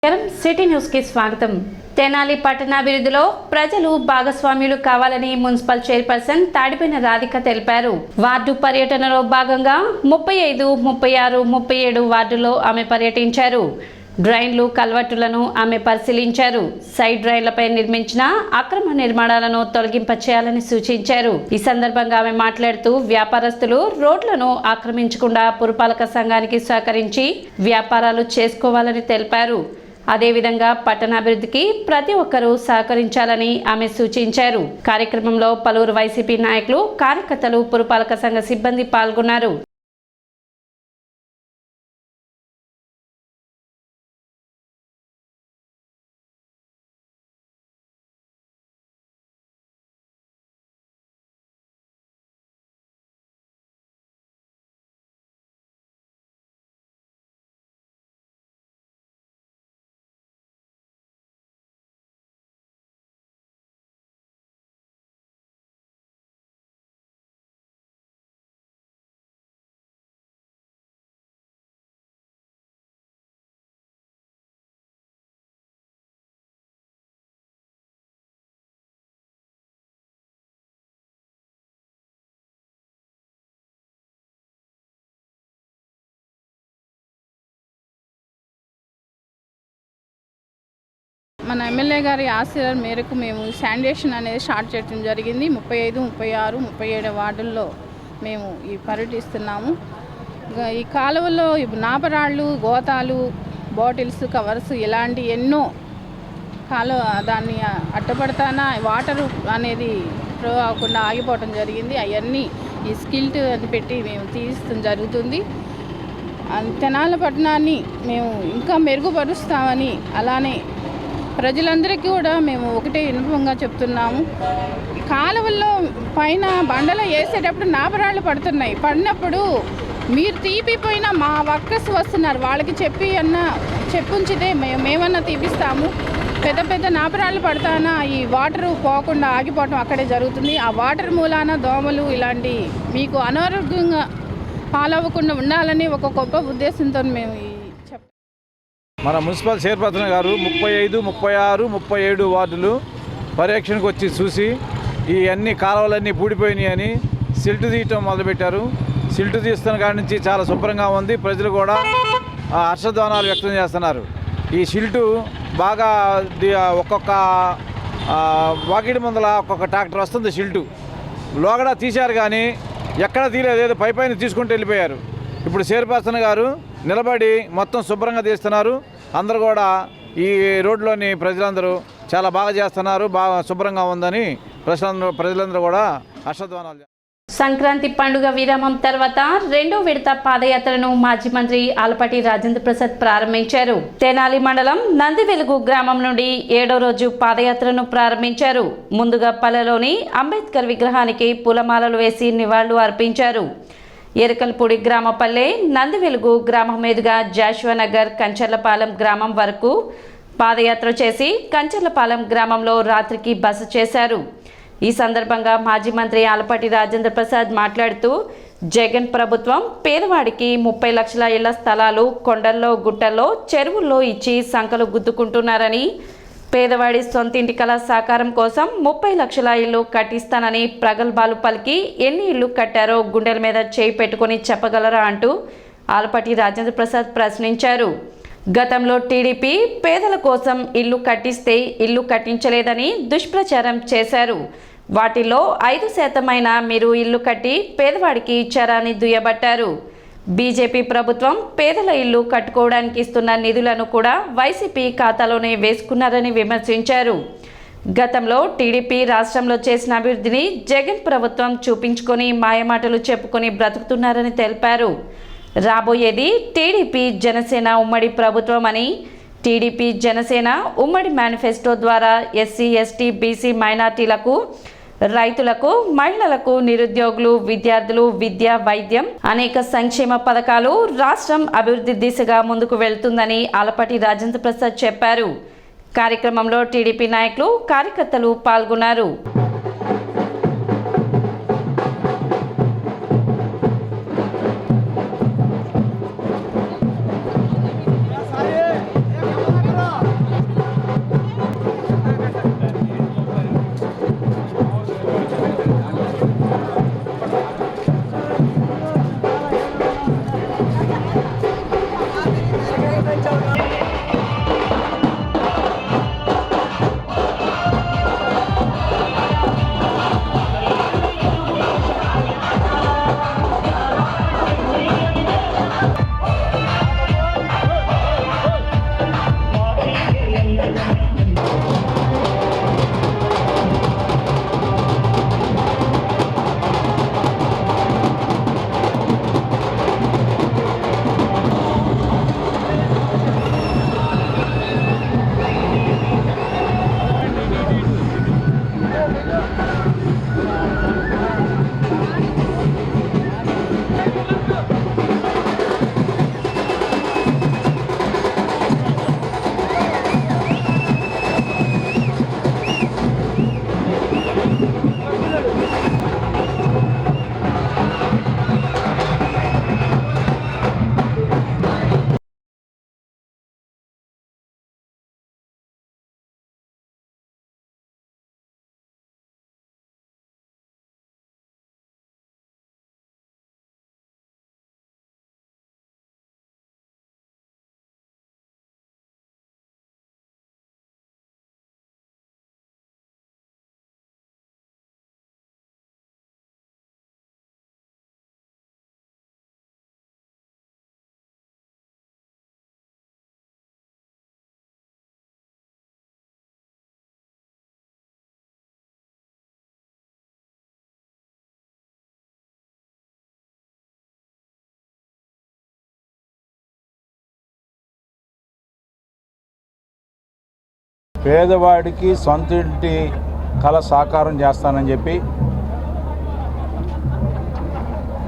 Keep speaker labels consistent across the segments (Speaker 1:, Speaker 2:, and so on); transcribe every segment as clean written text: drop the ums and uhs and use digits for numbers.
Speaker 1: City news కి స్వాగతం. తెనాలి పట్టణాభివృద్ధిలో ప్రజలు భాగస్వామ్యులు కావాలని మున్సిపల్ చైర్పర్సన్ తాడిపైన రాధిక తెలిపారు. వార్డు పర్యటనలో భాగంగా 35, 36, 37 వార్డుల్లో ఆమె పర్యటించారు. డ్రైన్లు, కల్వర్టులను ఆమె పరిశీలించారు. సైడ్ డ్రైన్లపై నిర్మించిన అక్రమ నిర్మాణాలను తొలగింపచేయాలని సూచించారు. ఈ సందర్భంగా ఆమె మాట్లాడుతూ వ్యాపారస్తులు రోడ్లను ఆక్రమించకుండా పురపాలక సంఘానికి సహకరించి వ్యాపారాలు చేసుకోవాలని తెలిపారు. అదేవిధంగా పట్టణాభివృద్ధికి ప్రతి ఒక్కరూ సహకరించాలని ఆమె సూచించారు. కార్యక్రమంలో పలువురు వైసీపీ నాయకులు, కార్యకర్తలు, పురపాలక సంఘ సిబ్బంది పాల్గొన్నారు.
Speaker 2: మన ఎమ్మెల్యే గారి ఆశీర్వాదం మేరకు మేము శానిటేషన్ అనేది స్టార్ట్ చేయడం జరిగింది. 35, 36, 37 వార్డుల్లో మేము ఈ పర్యటిస్తున్నాము. ఈ కాలువలో నాపరాళ్ళు, గోతాలు, బాటిల్స్, కవర్స్ ఇలాంటి ఎన్నో దాన్ని అడ్డపడతానా వాటర్ అనేది ఫ్లో అవ్వకుండా ఆగిపోవడం జరిగింది. అవన్నీ ఈ స్కిల్ట్ అది పెట్టి మేము తీయడం జరుగుతుంది. తెనాలి పట్టణాన్ని మేము ఇంకా మెరుగుపరుస్తామని, అలానే ప్రజలందరికీ కూడా మేము ఒకటే వినపంగా చెప్తున్నాము. కాలువల్లో పైన బండలో వేసేటప్పుడు నాపరాళ్ళు పడినప్పుడు మీరు తీపిపోయినా మా వర్కర్స్ వస్తున్నారు, వాళ్ళకి చెప్పుంచితే మేమన్నా తీపిస్తాము. పెద్ద పెద్ద నాపరాళ్ళు పడతానా ఈ వాటర్ పోకుండా ఆగిపోవటం అక్కడే జరుగుతుంది. ఆ వాటర్ మూలాన దోమలు ఇలాంటి మీకు అనారోగ్యంగా పాలవ్వకుండా ఉండాలని ఒక గొప్ప ఉద్దేశంతో మేము
Speaker 3: మన మున్సిపల్ చైర్పర్సన్ గారు 35, 36, 37 వార్డులు పర్యవేక్షణకు వచ్చి చూసి ఈ అన్ని కాలువలన్నీ పూడిపోయినాయని సిల్ట్ తీయటం మొదలుపెట్టారు. సిల్ట్ తీస్తున్న కాడి నుంచి చాలా శుభ్రంగా ఉంది. ప్రజలు కూడా హర్షధ్వానాలు వ్యక్తం చేస్తున్నారు. ఈ సిల్టు బాగా ఒక్కొక్క వాకిడి ముందల ఒక్కొక్క ట్రాక్టర్ వస్తుంది. సిల్టు లోగడ తీశారు కానీ ఎక్కడ తీయలేదు, ఏదో పైపైన తీసుకుంటూ వెళ్ళిపోయారు. ఇప్పుడు చైర్పర్సన్ గారు నిలబడి మొత్తం శుభ్రంగా తీస్తున్నారు. అందరూ కూడా ఈ రోడ్లోని ప్రజలందరూ చాలా బాగా చేస్తున్నారు, బాగా శుభ్రంగా ఉందని ప్రజలందరూ కూడా హర్షధ్వానాలు.
Speaker 1: సంక్రాంతి పండుగ విరామం తర్వాత రెండో విడత పాదయాత్రను మాజీ మంత్రి ఆలపాటి రాజేంద్ర ప్రసాద్ ప్రారంభించారు. తెనాలి మండలం నందివెలుగు గ్రామం నుండి 7వ రోజు పాదయాత్రను ప్రారంభించారు. ముందుగా పల్లెలోని అంబేద్కర్ విగ్రహానికి పూలమాలలు వేసి నివాళులు అర్పించారు. ఎరకల్పూడి గ్రామపల్లె నందివెలుగు గ్రామం మీదుగా జాషువా నగర్, కంచర్లపాలెం గ్రామం వరకు పాదయాత్ర చేసి కంచర్లపాలెం గ్రామంలో రాత్రికి బస చేశారు. ఈ సందర్భంగా మాజీ మంత్రి ఆలపాటి రాజేంద్ర ప్రసాద్ మాట్లాడుతూ జగన్ ప్రభుత్వం పేదవాడికి 30 లక్షల ఇళ్ల స్థలాలు కొండల్లో, గుట్టల్లో, చెరువుల్లో ఇచ్చి సంకలు గుద్దుకుంటున్నారని, పేదవాడి సొంతింటి కళ సాకారం కోసం 30 లక్షల ఇల్లు కట్టిస్తానని ప్రగల్భాలు పలికి ఎన్ని ఇళ్లు కట్టారో గుండెల మీద చేయి పెట్టుకుని చెప్పగలరా అంటూ ఆలపాటి రాజేంద్ర ప్రసాద్ ప్రశ్నించారు. గతంలో టీడీపీ పేదల కోసం ఇల్లు కట్టిస్తే ఇల్లు కట్టించలేదని దుష్ప్రచారం చేశారు. వాటిలో 5% మీరు ఇల్లు కట్టి పేదవాడికి ఇచ్చారని దుయ్యబట్టారు. బీజేపీ ప్రభుత్వం పేదల ఇల్లు కట్టుకోవడానికి ఇస్తున్న నిధులను కూడా వైసీపీ ఖాతాలోనే వేసుకున్నారని విమర్శించారు. గతంలో టీడీపీ రాష్ట్రంలో చేసిన అభివృద్ధిని జగన్ ప్రభుత్వం చూపించుకొని మాయమాటలు చెప్పుకొని బ్రతుకుతున్నారని తెలిపారు. రాబోయేది టీడీపీ జనసేన ఉమ్మడి ప్రభుత్వం అని, టీడీపీ జనసేన ఉమ్మడి మేనిఫెస్టో ద్వారా ఎస్సీ, ఎస్టీ, బీసీ, మైనార్టీలకు, రైతులకు, మహిళలకు, నిరుద్యోగులు, విద్యార్థులు, విద్య, వైద్యం, అనేక సంక్షేమ పథకాలు రాష్ట్రం అభివృద్ధి దిశగా ముందుకు వెళ్తుందని ఆలపాటి రాజేంద్ర ప్రసాద్ చెప్పారు. కార్యక్రమంలో టీడీపీ నాయకులు, కార్యకర్తలు పాల్గొన్నారు.
Speaker 4: పేదవాడికి సొంత ఇంటి కళ సాకారం చేస్తానని చెప్పి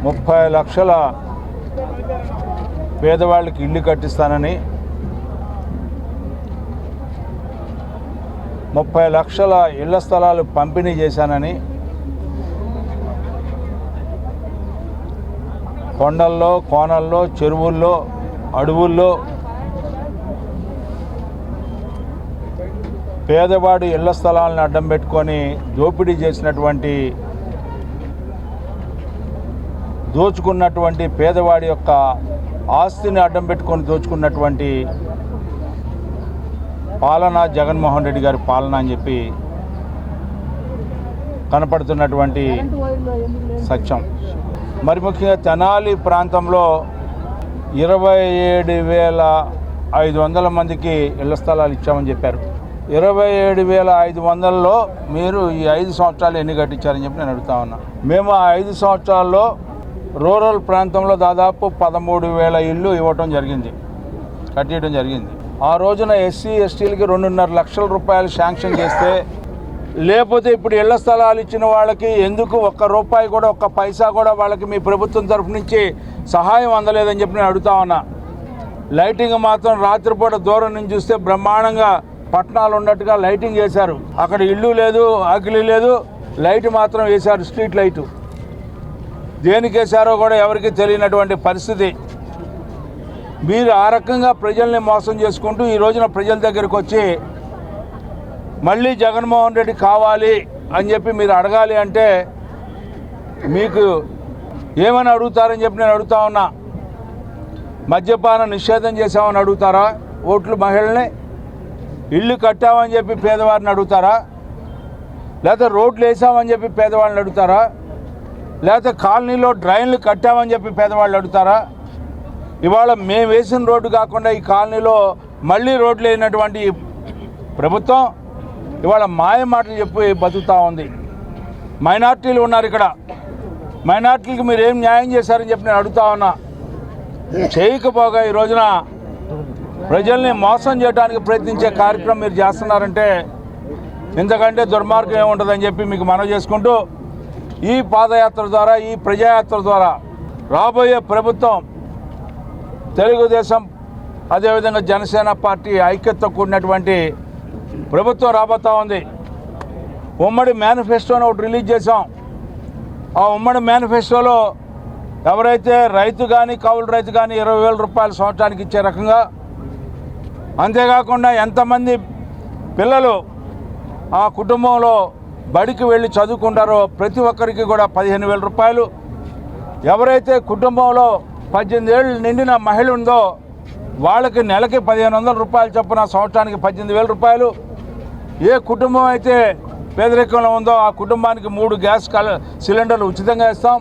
Speaker 4: 30 లక్షల పేదవాళ్ళకి ఇల్లు కట్టిస్తానని 30 లక్షల ఇళ్ల స్థలాలు పంపిణీ చేశానని కొండల్లో కోనల్లో చెరువుల్లో అడవుల్లో పేదవాడి ఇళ్ల స్థలాలను అడ్డం పెట్టుకొని దోపిడీ చేసినటువంటి దోచుకున్నటువంటి పేదవాడి యొక్క ఆస్తిని అడ్డం పెట్టుకొని దోచుకున్నటువంటి పాలన జగన్మోహన్ రెడ్డి గారి పాలన అని చెప్పి కనపడుతున్నటువంటి సత్యం. మరి ముఖ్యంగా తెనాలి ప్రాంతంలో 27,500 మందికి ఇళ్ల స్థలాలు ఇచ్చామని చెప్పారు. 27,500లో మీరు ఈ 5 సంవత్సరాలు ఎన్ని కట్టించారని చెప్పి నేను అడుగుతా ఉన్నా. మేము ఆ 5 సంవత్సరాల్లో రూరల్ ప్రాంతంలో దాదాపు 13,000 ఇళ్ళు ఇవ్వటం జరిగింది, కట్టియడం జరిగింది. ఆ రోజున ఎస్సీ ఎస్టీలకి 2.5 లక్షల రూపాయలు శాంక్షన్ చేస్తే, లేకపోతే ఇప్పుడు ఇళ్ల స్థలాలు ఇచ్చిన వాళ్ళకి ఎందుకు ఒక్క రూపాయి కూడా ఒక్క పైసా కూడా వాళ్ళకి మీ ప్రభుత్వం తరఫు నుంచి సహాయం అందలేదని చెప్పి నేను అడుగుతా ఉన్నా. లైటింగ్ మాత్రం రాత్రిపూట దూరం నుంచి చూస్తే బ్రహ్మాండంగా పట్టణాలు ఉన్నట్టుగా లైటింగ్ వేశారు. అక్కడ ఇల్లు లేదు, ఆకిలి లేదు, లైట్ మాత్రం వేశారు, స్ట్రీట్ లైటు. దేనికి వేశారో కూడా ఎవరికి తెలియనటువంటి పరిస్థితి. మీరు ఆ రకంగా ప్రజల్ని మోసం చేసుకుంటూ ఈ రోజున ప్రజల దగ్గరికి వచ్చి మళ్ళీ జగన్మోహన్ రెడ్డి కావాలి అని చెప్పి మీరు అడగాలి అంటే మీకు ఏమని అడుగుతారని చెప్పి నేను అడుగుతా ఉన్నా. మద్యపాన నిషేధం చేశామని అడుగుతారా? ఓట్లు మహిళల్ని ఇల్లు కట్టామని చెప్పి పేదవారిని అడుగుతారా? లేకపోతే రోడ్లు వేసామని చెప్పి పేదవాళ్ళని అడుగుతారా? లేకపోతే కాలనీలో డ్రైన్లు కట్టామని చెప్పి పేదవాళ్ళు అడుగుతారా? ఇవాళ మేము వేసిన రోడ్డు కాకుండా ఈ కాలనీలో మళ్ళీ రోడ్లు వేసినటువంటి ప్రభుత్వం ఇవాళ మాయ మాటలు చెప్పి బతుకుతూ ఉంది. మైనార్టీలు ఉన్నారు ఇక్కడ, మైనార్టీలకు మీరు ఏం న్యాయం చేశారని చెప్పి నేను అడుగుతా ఉన్నా. చేయకపోగా ఈ రోజున ప్రజల్ని మోసం చేయడానికి ప్రయత్నించే కార్యక్రమం మీరు చేస్తున్నారంటే ఇంతకంటే దుర్మార్గం ఏముంటుందని చెప్పి మీకు మనవి చేసుకుంటూ, ఈ పాదయాత్ర ద్వారా, ఈ ప్రజాయాత్ర ద్వారా రాబోయే ప్రభుత్వం తెలుగుదేశం అదేవిధంగా జనసేన పార్టీ ఐక్యతతో కూడినటువంటి ప్రభుత్వం రాబోతూ ఉంది. ఉమ్మడి మేనిఫెస్టోని ఒకటి రిలీజ్ చేసాం. ఆ ఉమ్మడి మేనిఫెస్టోలో ఎవరైతే రైతు కానీ కౌలు రైతు కానీ 20,000 రూపాయలు సంవత్సరానికి ఇచ్చే రకంగా, అంతేకాకుండా ఎంతమంది పిల్లలు ఆ కుటుంబంలో బడికి వెళ్ళి చదువుకుంటారో ప్రతి ఒక్కరికి కూడా 15,000 రూపాయలు, ఎవరైతే కుటుంబంలో 18 ఏళ్ళు నిండిన మహిళ ఉందో వాళ్ళకి నెలకి 1,500 రూపాయలు చొప్పున సంవత్సరానికి 18,000 రూపాయలు, ఏ కుటుంబం అయితే పేదరికంలో ఉందో ఆ కుటుంబానికి 3 గ్యాస్ సిలిండర్లు ఉచితంగా ఇస్తాం.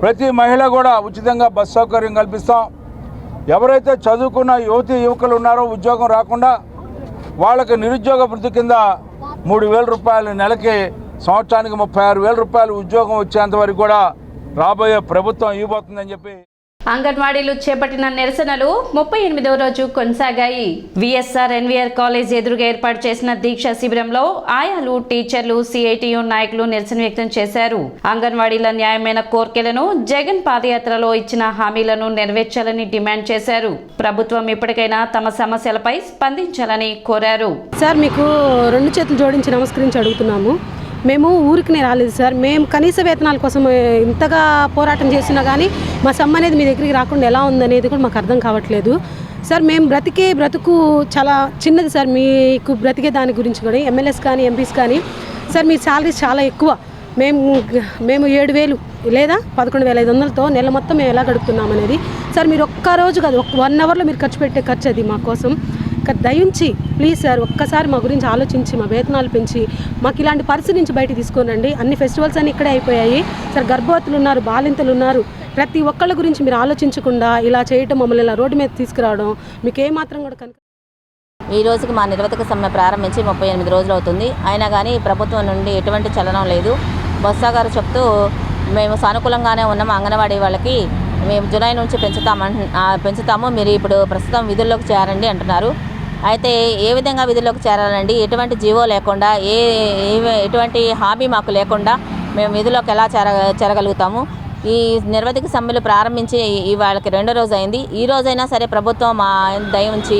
Speaker 4: ప్రతి మహిళ కూడా ఉచితంగా బస్ సౌకర్యం కల్పిస్తాం. ఎవరైతే చదువుకున్న యువకులు ఉన్నారో ఉద్యోగం రాకుండా వాళ్ళకి నిరుద్యోగ వృత్తి కింద 3,000 రూపాయలు నెలకి, సంవత్సరానికి 36,000 రూపాయలు ఉద్యోగం వచ్చేంత వరకు కూడా రాబోయే ప్రభుత్వం ఇవ్వబోతుందని చెప్పి
Speaker 1: అంగన్వాడీలు చేపట్టిన నిరసనలు 38వ రోజు కొనసాగాయి. విఎస్ఆర్ ఎన్వీఆర్ కాలేజ్ ఎదురుగా ఏర్పాటు చేసిన దీక్షా శిబిరంలో ఆయాలు, టీచర్లు, సిఐటియు నాయకులు నిరసన వ్యక్తం చేశారు. అంగన్వాడీల న్యాయమైన కోర్కెలను, జగన్ పాదయాత్రలో ఇచ్చిన హామీలను నెరవేర్చాలని డిమాండ్ చేశారు. ప్రభుత్వం ఇప్పటికైనా తమ సమస్యలపై స్పందించాలని కోరారు.
Speaker 5: సార్, మీకు 2 చేతులు జోడించి నమస్కరించి అడుగుతున్నాము. మేము ఊరికి రాలేదు సార్. మేము కనీస వేతనాల కోసం ఇంతగా పోరాటం చేసినా కానీ మా సమ్మ అనేది మీ దగ్గరికి రాకుండా ఎలా ఉందనేది కూడా మాకు అర్థం కావట్లేదు సార్. మేము బ్రతుకు చాలా చిన్నది సార్. మీకు బ్రతికే దాని గురించి కూడా ఎమ్మెల్యేస్ కానీ ఎంపీస్ కానీ సార్ మీ శాలరీస్ చాలా ఎక్కువ. మేము 7,000 లేదా 11,500తో నెల మొత్తం మేము ఎలా గడుపుతున్నాం అనేది సార్. మీరు ఒక్కరోజు కాదు, 1 అవర్లో మీరు ఖర్చు పెట్టే ఖర్చు అది మా కోసం. దయించి ప్లీజ్ సార్ ఒక్కసారి మా గురించి ఆలోచించి మా వేతనాలు పెంచి మాకు ఇలాంటి పరిస్థితి నుంచి బయట తీసుకోనండి. అన్ని ఫెస్టివల్స్ అన్నీ ఇక్కడే అయిపోయాయి సార్. గర్భవతులు ఉన్నారు, బాలింతలు ఉన్నారు. ప్రతి ఒక్కళ్ళ గురించి మీరు ఆలోచించకుండా ఇలా చేయటం, మమ్మల్ని ఇలా రోడ్డు మీద తీసుకురావడం మీకు ఏమాత్రం కూడా కనుక.
Speaker 6: ఈ రోజుకి మా నిరవధిక సమ్మె ప్రారంభించి 38 రోజులు అవుతుంది. అయినా కానీ ప్రభుత్వం నుండి ఎటువంటి చలనం లేదు. బొత్స గారు చెప్తూ మేము సానుకూలంగానే ఉన్నాము, అంగన్వాడీ వాళ్ళకి మేము జూలై నుంచి పెంచుతాము, మీరు ఇప్పుడు ప్రస్తుతం విధుల్లోకి చేరండి అంటున్నారు. అయితే ఏ విధంగా విధుల్లోకి చేరాలండి? ఎటువంటి జీవో లేకుండా ఎటువంటి హామీ మాకు లేకుండా మేము విధుల్లోకి ఎలా చేరగలుగుతాము? ఈ నిర్వధిక సమ్మెలు ప్రారంభించి ఇవాళకి 2వ రోజు అయింది. ఈ రోజైనా సరే ప్రభుత్వం మా దయ ఉంచి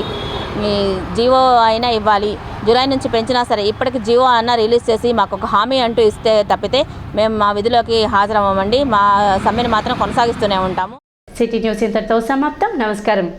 Speaker 6: ఈ జీవో అయినా ఇవ్వాలి. జూలై నుంచి పెంచినా సరే ఇప్పటికి జీవో అన్నా రిలీజ్ చేసి మాకు ఒక హామీ అంటూ ఇస్తే తప్పితే మేము మా విధులోకి హాజరవ్వమండి. మా సమ్మెను మాత్రం కొనసాగిస్తూనే ఉంటాము.
Speaker 1: సిటీ న్యూస్ ఇంతటితో సమాప్తం. నమస్కారం.